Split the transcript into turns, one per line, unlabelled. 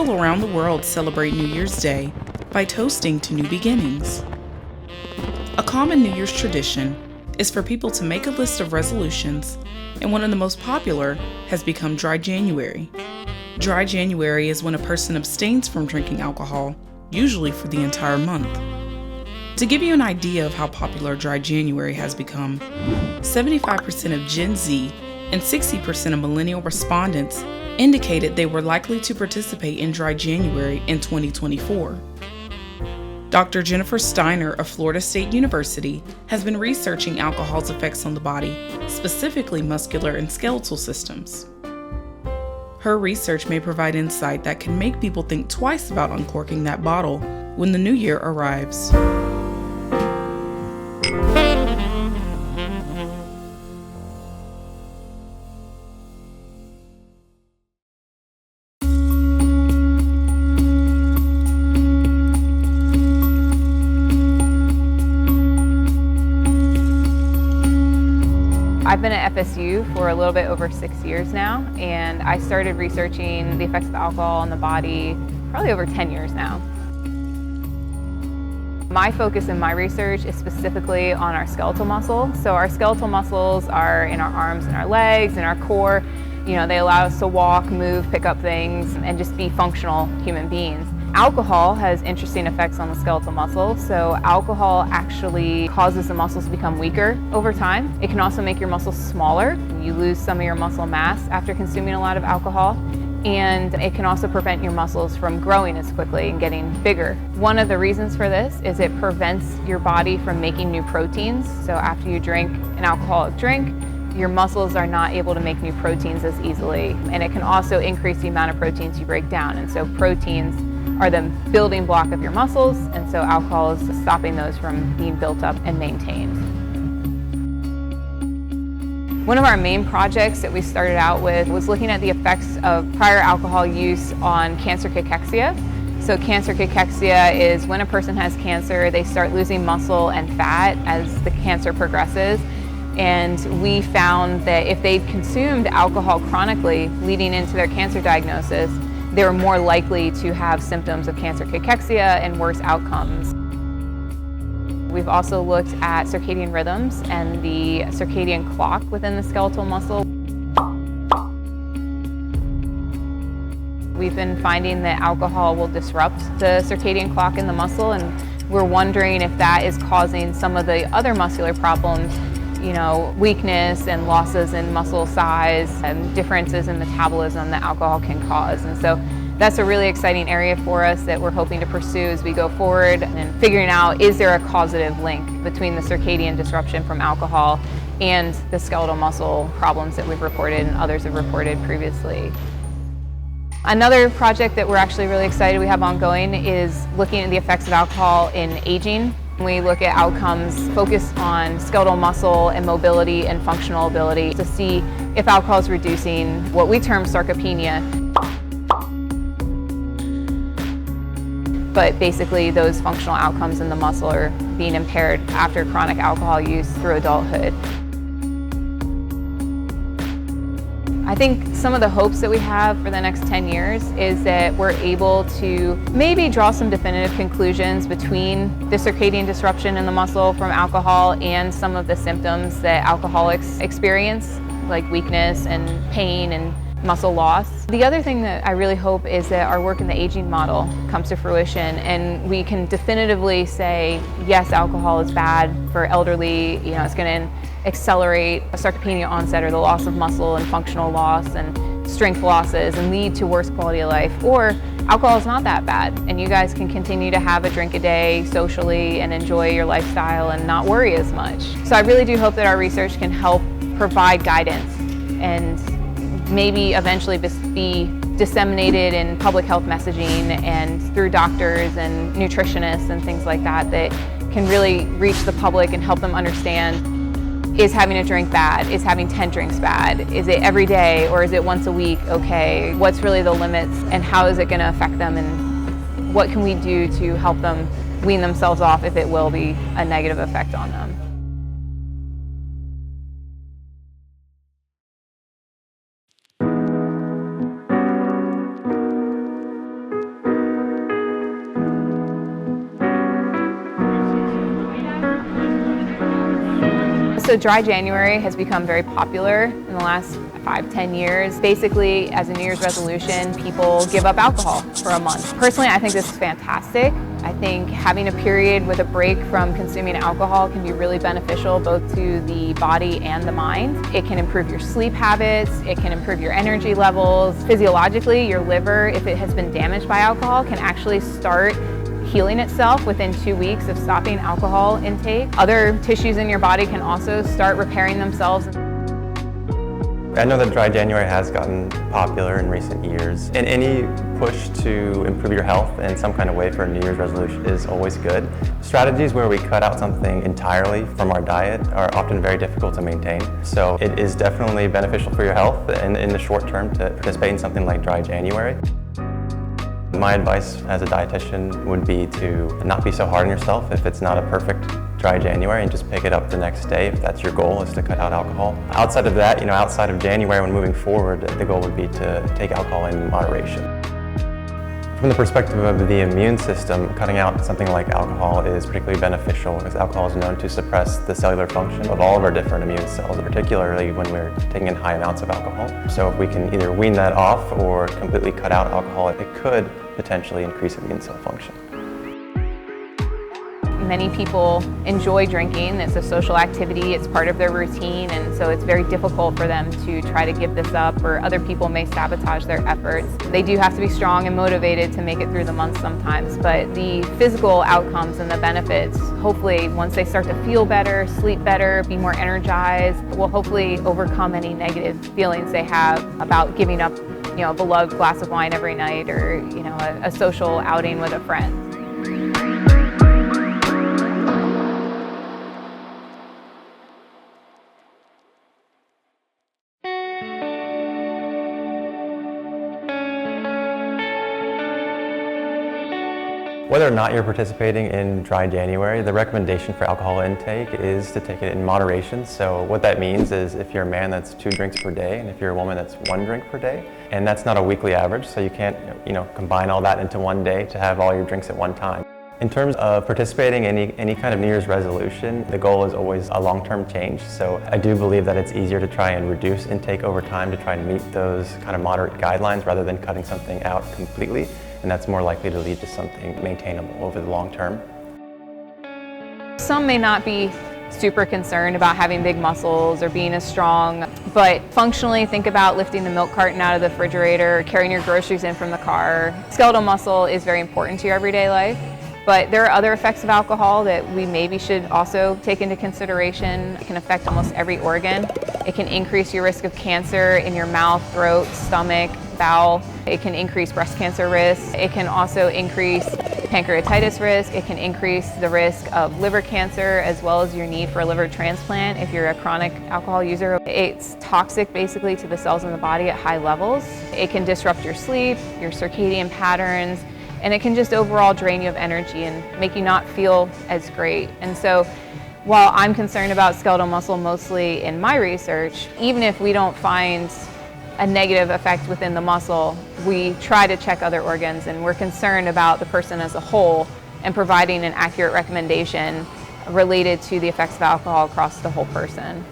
People around the world celebrate New Year's Day by toasting to new beginnings. A common New Year's tradition is for people to make a list of resolutions, and one of the most popular has become Dry January. Dry January is when a person abstains from drinking alcohol, usually for the entire month. To give you an idea of how popular Dry January has become, 75% of Gen Z and 60% of millennial respondents indicated they were likely to participate in Dry January in 2024. Dr. Jennifer Steiner of Florida State University has been researching alcohol's effects on the body, specifically muscular and skeletal systems. Her research may provide insight that can make people think twice about uncorking that bottle when the new year arrives.
I've been at FSU for a little bit over 6 years now, and I started researching the effects of alcohol on the body probably over 10 years now. My focus in my research is specifically on our skeletal muscle. So our skeletal muscles are in our arms and our legs and our core. You know, they allow us to walk, move, pick up things, and just be functional human beings. Alcohol has interesting effects on the skeletal muscle. So alcohol actually causes the muscles to become weaker over time. It can also make your muscles smaller. You lose some of your muscle mass after consuming a lot of alcohol. And it can also prevent your muscles from growing as quickly and getting bigger. One of the reasons for this is it prevents your body from making new proteins. So after you drink an alcoholic drink, your muscles are not able to make new proteins as easily. And it can also increase the amount of proteins you break down. And so proteins are the building block of your muscles, and so alcohol is stopping those from being built up and maintained. One of our main projects that we started out with was looking at the effects of prior alcohol use on cancer cachexia. So cancer cachexia is when a person has cancer, they start losing muscle and fat as the cancer progresses. And we found that if they'd consumed alcohol chronically leading into their cancer diagnosis, they were more likely to have symptoms of cancer cachexia and worse outcomes. We've also looked at circadian rhythms and the circadian clock within the skeletal muscle. We've been finding that alcohol will disrupt the circadian clock in the muscle, and we're wondering if that is causing some of the other muscular problems, you know, weakness and losses in muscle size and differences in metabolism that alcohol can cause. And so that's a really exciting area for us that we're hoping to pursue as we go forward, and figuring out, is there a causative link between the circadian disruption from alcohol and the skeletal muscle problems that we've reported and others have reported previously. Another project that we're actually really excited we have ongoing is looking at the effects of alcohol in aging. We look at outcomes focused on skeletal muscle and mobility and functional ability to see if alcohol is reducing what we term sarcopenia. But basically those functional outcomes in the muscle are being impaired after chronic alcohol use through adulthood. I think some of the hopes that we have for the next 10 years is that we're able to maybe draw some definitive conclusions between the circadian disruption in the muscle from alcohol and some of the symptoms that alcoholics experience, like weakness and pain and muscle loss. The other thing that I really hope is that our work in the aging model comes to fruition, and we can definitively say, yes, alcohol is bad for elderly, you know, it's going to accelerate a sarcopenia onset or the loss of muscle and functional loss and strength losses and lead to worse quality of life. Or alcohol is not that bad, and you guys can continue to have a drink a day socially and enjoy your lifestyle and not worry as much. So I really do hope that our research can help provide guidance and maybe eventually be disseminated in public health messaging and through doctors and nutritionists and things like that that can really reach the public and help them understand, is having a drink bad? Is having 10 drinks bad? Is it every day or is it once a week okay? What's really the limits and how is it going to affect them, and what can we do to help them wean themselves off if it will be a negative effect on them? So dry January has become very popular in the last 5-10 years. Basically, as a New Year's resolution, people give up alcohol for a month. Personally, I think this is fantastic. I think having a period with a break from consuming alcohol can be really beneficial both to the body and the mind. It can improve your sleep habits, it can improve your energy levels. Physiologically, your liver, if it has been damaged by alcohol, can actually start healing itself within 2 weeks of stopping alcohol intake. Other tissues in your body can also start repairing themselves.
I know that dry January has gotten popular in recent years, and any push to improve your health in some kind of way for a New Year's resolution is always good. Strategies where we cut out something entirely from our diet are often very difficult to maintain. So it is definitely beneficial for your health in the short term to participate in something like dry January. My advice as a dietitian would be to not be so hard on yourself if it's not a perfect dry January, and just pick it up the next day if that's your goal, is to cut out alcohol. Outside of that, outside of January, when moving forward, the goal would be to take alcohol in moderation. From the perspective of the immune system, cutting out something like alcohol is particularly beneficial because alcohol is known to suppress the cellular function of all of our different immune cells, particularly when we're taking in high amounts of alcohol. So if we can either wean that off or completely cut out alcohol, it could potentially increase immune cell function.
Many people enjoy drinking. It's a social activity, it's part of their routine, and so it's very difficult for them to try to give this up, or other people may sabotage their efforts. They do have to be strong and motivated to make it through the month sometimes, but the physical outcomes and the benefits, hopefully once they start to feel better, sleep better, be more energized, will hopefully overcome any negative feelings they have about giving up, a beloved glass of wine every night, or a social outing with a friend.
Whether or not you're participating in dry January, the recommendation for alcohol intake is to take it in moderation. So what that means is if you're a man, that's 2 drinks per day, and if you're a woman, that's 1 drink per day. And that's not a weekly average, so you can't combine all that into one day to have all your drinks at one time. In terms of participating in any kind of New Year's resolution, the goal is always a long-term change. So I do believe that it's easier to try and reduce intake over time to try and meet those kind of moderate guidelines rather than cutting something out completely. And that's more likely to lead to something maintainable over the long term.
Some may not be super concerned about having big muscles or being as strong, but functionally think about lifting the milk carton out of the refrigerator, carrying your groceries in from the car. Skeletal muscle is very important to your everyday life, but there are other effects of alcohol that we maybe should also take into consideration. It can affect almost every organ. It can increase your risk of cancer in your mouth, throat, stomach, bowel. It can increase breast cancer risk. It can also increase pancreatitis risk. It can increase the risk of liver cancer, as well as your need for a liver transplant if you're a chronic alcohol user. It's toxic basically to the cells in the body at high levels. It can disrupt your sleep, your circadian patterns, and it can just overall drain you of energy and make you not feel as great. And so while I'm concerned about skeletal muscle mostly in my research, even if we don't find a negative effect within the muscle, we try to check other organs, and we're concerned about the person as a whole and providing an accurate recommendation related to the effects of alcohol across the whole person.